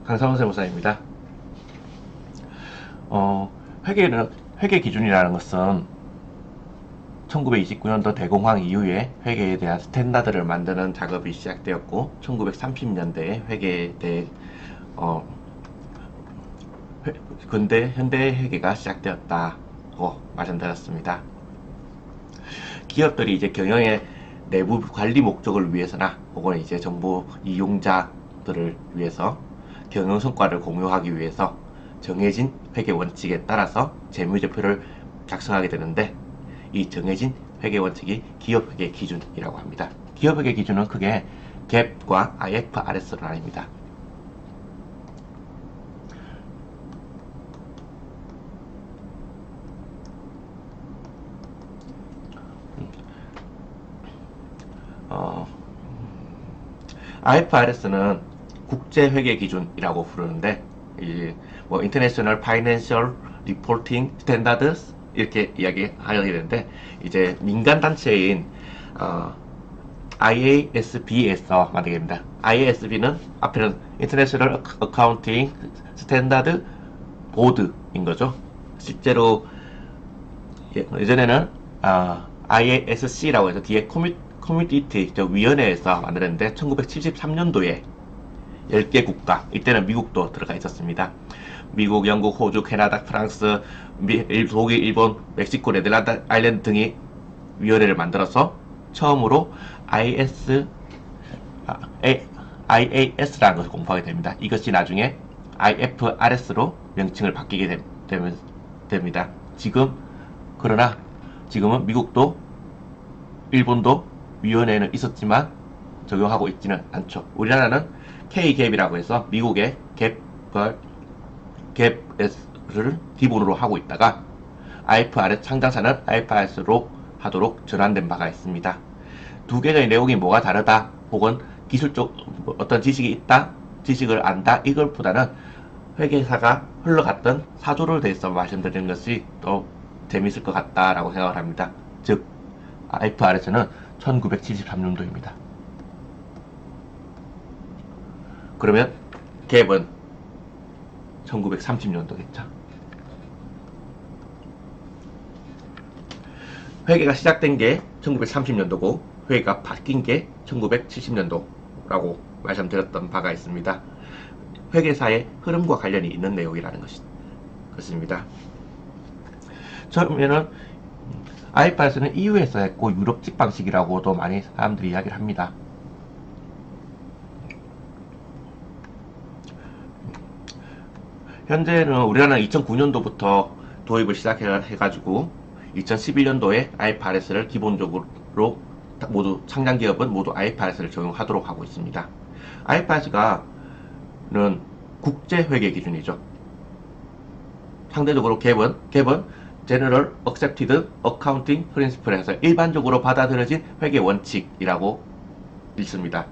강상원 세무사입니다. 회계 기준이라는 것은 1929년도 대공황 이후에 회계에 대한 스탠다드를 만드는 작업이 시작되었고, 1930년대에 회계에 대해 근대 현대 회계가 시작되었다고 말씀드렸습니다. 기업들이 이제 경영의 내부 관리 목적을 위해서나 혹은 이제 정보 이용자들을 위해서 경영 성과를 공유하기 위해서 정해진 회계 원칙에 따라서 재무제표를 작성하게 되는데, 이 정해진 회계 원칙이 기업회계 기준이라고 합니다. 기업회계 기준은 크게 갭과 IFRS로 나뉩니다. IFRS는 국제회계 기준이라고 부르는데, 뭐 International Financial Reporting Standards 이렇게 이야기하게 되는데, 이제 민간 단체인 IASB에서 만들게 됩니다. IASB는 앞에는 International Accounting Standard Board인 거죠. 실제로 예전에는 IASC라고 해서 뒤에 커뮤니티 위원회에서 만들었는데, 1973년도에 10개 국가, 이때는 미국도 들어가 있었습니다. 미국, 영국, 호주, 캐나다, 프랑스, 독일, 일본, 멕시코, 네덜란드, 아일랜드 등이 위원회를 만들어서 처음으로 IAS라는 것을 공부하게 됩니다. 이것이 나중에 IFRS로 명칭을 바뀌게 됩니다. 그러나 지금은 미국도 일본도 위원회는 있었지만 적용하고 있지는 않죠. 우리나라는 K갭이라고 해서 미국의 갭을 기본으로 하고 있다가 IFRS 창당사는 IFRS로 하도록 전환된 바가 있습니다. 두 개의 내용이 뭐가 다르다 혹은 기술적 어떤 지식이 있다, 지식을 안다, 이것보다는 회계사가 흘러갔던 사조를 대해서 말씀드리는 것이 더 재밌을 것 같다라고 생각을 합니다. 즉 IFRS는 1973년도입니다. 그러면 갭은 1930년도겠죠. 회계가 시작된 게 1930년도고 회계가 바뀐 게 1970년도라고 말씀드렸던 바가 있습니다. 회계사의 흐름과 관련이 있는 내용이라는 것입니다. 처음에는 IFRS는 EU에서 했고 유럽식 방식이라고도 많이 사람들이 이야기를 합니다. 현재는 우리나라는 2009년도부터 도입을 시작해가지고 2011년도에 IFRS를 기본적으로 모두 창장기업은 모두 IFRS를 적용하도록 하고 있습니다. IFRS는 국제회계 기준이죠. 상대적으로 갭은 General Accepted Accounting Principle에서 일반적으로 받아들여진 회계 원칙이라고 읽습니다.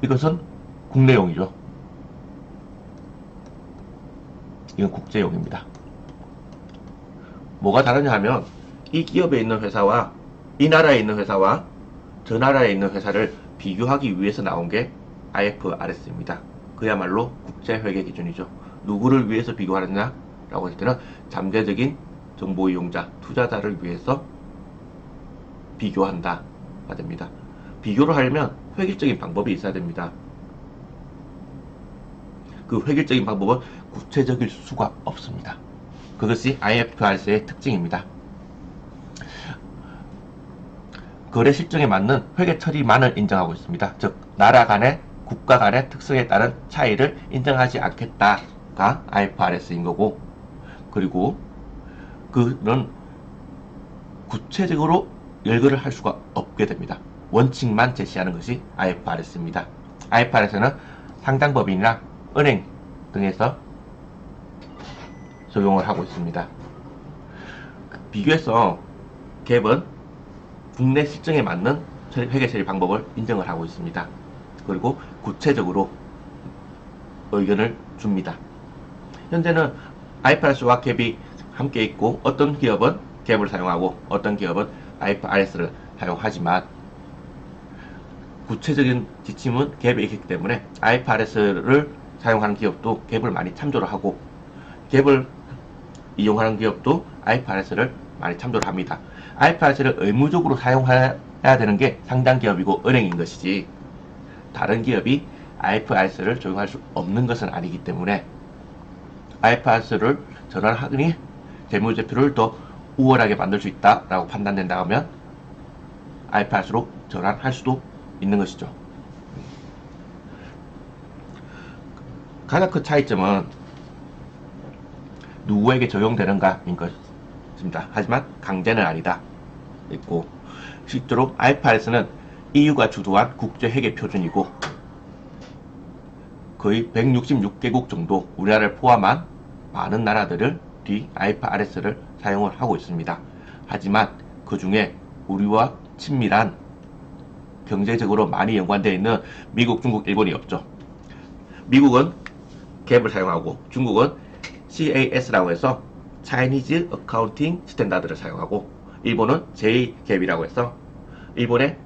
이것은 국내용이죠. 이건 국제용입니다. 뭐가 다르냐 하면 이 기업에 있는 회사와 이 나라에 있는 회사와 저 나라에 있는 회사를 비교하기 위해서 나온 게 IFRS입니다. 그야말로 국제회계 기준이죠. 누구를 위해서 비교하느냐 라고 할 때는 잠재적인 정보 이용자, 투자자를 위해서 비교한다가 됩니다. 비교를 하려면 획일적인 방법이 있어야 됩니다. 그 획일적인 방법은 구체적일 수가 없습니다. 그것이 IFRS의 특징입니다. 거래 실정에 맞는 회계 처리만을 인정하고 있습니다. 즉 나라 간의 국가 간의 특성에 따른 차이를 인정하지 않겠다가 IFRS인 거고, 그리고 그는 구체적으로 열거를 할 수가 없게 됩니다. 원칙만 제시하는 것이 IFRS입니다. IFRS는 상장법인이나 은행 등에서 적용을 하고 있습니다. 비교해서 갭은 국내 실정에 맞는 회계 처리 방법을 인정을 하고 있습니다. 그리고 구체적으로 의견을 줍니다. 현재는 IFRS와 갭이 함께 있고 어떤 기업은 갭을 사용하고 어떤 기업은 IFRS를 사용하지만 구체적인 지침은 갭에 있기 때문에 IFRS를 사용하는 기업도 갭을 많이 참조를 하고, 갭을 이용하는 기업도 IFRS를 많이 참조를 합니다. IFRS를 의무적으로 사용해야 되는 게 상장 기업이고 은행인 것이지, 다른 기업이 IFRS를 적용할 수 없는 것은 아니기 때문에 IFRS를 전환하니 재무제표를 더 우월하게 만들 수 있다라고 판단된다 하면 IFRS로 전환할 수도 있는 것이죠. 가장 큰 차이점은 누구에게 적용되는가인 것입니다. 하지만 강제는 아니다 있고, 실제로 IFRS는 EU가 주도한 국제회계 표준이고 거의 166개국 정도, 우리나라를 포함한 많은 나라들이 IFRS를 사용을 하고 있습니다. 하지만 그 중에 우리와 친밀한 경제적으로 많이 연관되어 있는 미국, 중국, 일본이 없죠. 미국은 갭을 사용하고 중국은 CAS라고 해서 Chinese Accounting Standard를 사용하고, 일본은 J-갭이라고 해서 일본의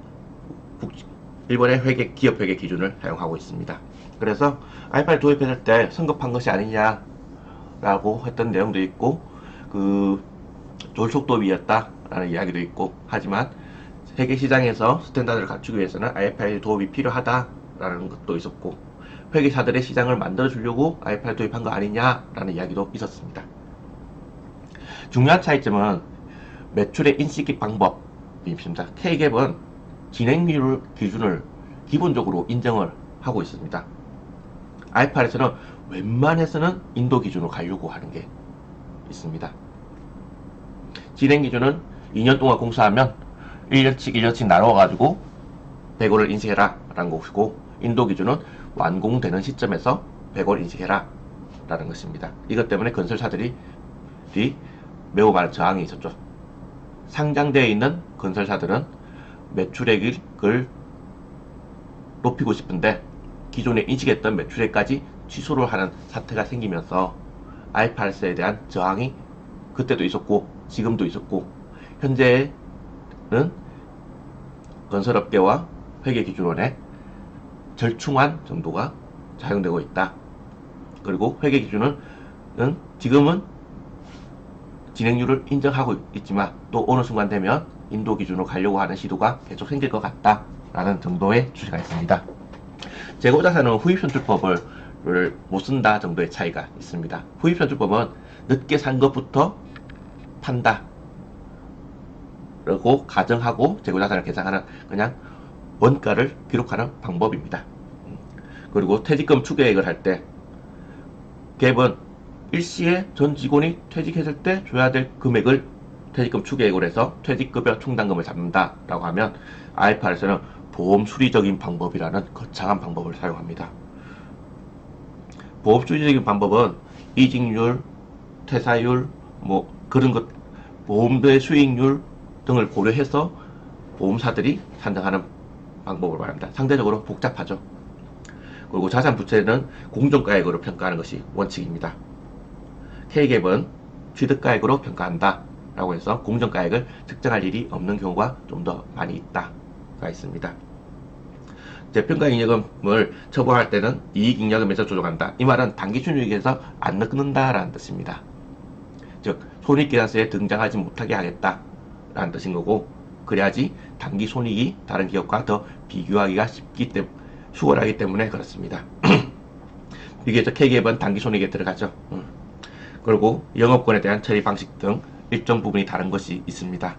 회계, 기업 회계 기준을 사용하고 있습니다. 그래서 IFRS 도입했을 때 성급한 것이 아니냐라고 했던 내용도 있고, 졸속도입이었다라는 이야기도 있고, 하지만 세계 시장에서 스탠다드를 갖추기 위해서는 IFRS 도입이 필요하다라는 것도 있었고, 회계사들의 시장을 만들어 주려고 IFRS 도입한 거 아니냐라는 이야기도 있었습니다. 중요한 차이점은 매출의 인식 방법입니다. K갭은 진행률 기준을 기본적으로 인정을 하고 있습니다. IFRS는 웬만해서는 인도 기준으로 가려고 하는 게 있습니다. 진행 기준은 2년 동안 공사하면 1년씩 나눠가지고 100원을 인식해라 라는 것이고, 인도 기준은 완공되는 시점에서 100원 인식해라 라는 것입니다. 이것 때문에 건설사들이 매우 많은 저항이 있었죠. 상장되어 있는 건설사들은 매출액을 높이고 싶은데 기존에 인식했던 매출액까지 취소를 하는 사태가 생기면서 IFRS에 대한 저항이 그때도 있었고 지금도 있었고, 현재는 건설업계와 회계기준원의 절충안 정도가 사용되고 있다. 그리고 회계기준은 지금은 진행률을 인정하고 있지만 또 어느 순간 되면 인도 기준으로 가려고 하는 시도가 계속 생길 것 같다 라는 정도의 추세가 있습니다. 재고자산은 후입선출법을 못 쓴다 정도의 차이가 있습니다. 후입선출법은 늦게 산 것부터 판다 라고 가정하고 재고자산을 계산하는 그냥 원가를 기록하는 방법입니다. 그리고 퇴직금 추계액을 할 때 갭은 일시에 전 직원이 퇴직했을 때 줘야 될 금액을 퇴직금 추계액으로 해서 퇴직급여 충당금을 잡는다 라고 하면, IFRS는 보험 수리적인 방법이라는 거창한 방법을 사용합니다. 보험 수리적인 방법은 이직률, 퇴사율, 그런 것, 보험의 수익률 등을 고려해서 보험사들이 산정하는 방법을 말합니다. 상대적으로 복잡하죠. 그리고 자산 부채는 공정가액으로 평가하는 것이 원칙입니다. K갭은 취득가액으로 평가한다 라고 해서 공정가액을 측정할 일이 없는 경우가 좀 더 많이 있다가 있습니다. 재평가잉여금을 처분할 때는 이익잉여금에서 조정한다. 이 말은 당기순이익에서 안 넣는다 라는 뜻입니다. 즉 손익계산서에 등장하지 못하게 하겠다 라는 뜻인 거고, 그래야지 당기손익이 다른 기업과 더 비교하기가 수월하기 때문에 그렇습니다. 비교적 K갭은 당기손익에 들어가죠. 그리고 영업권에 대한 처리 방식 등 일정 부분이 다른 것이 있습니다.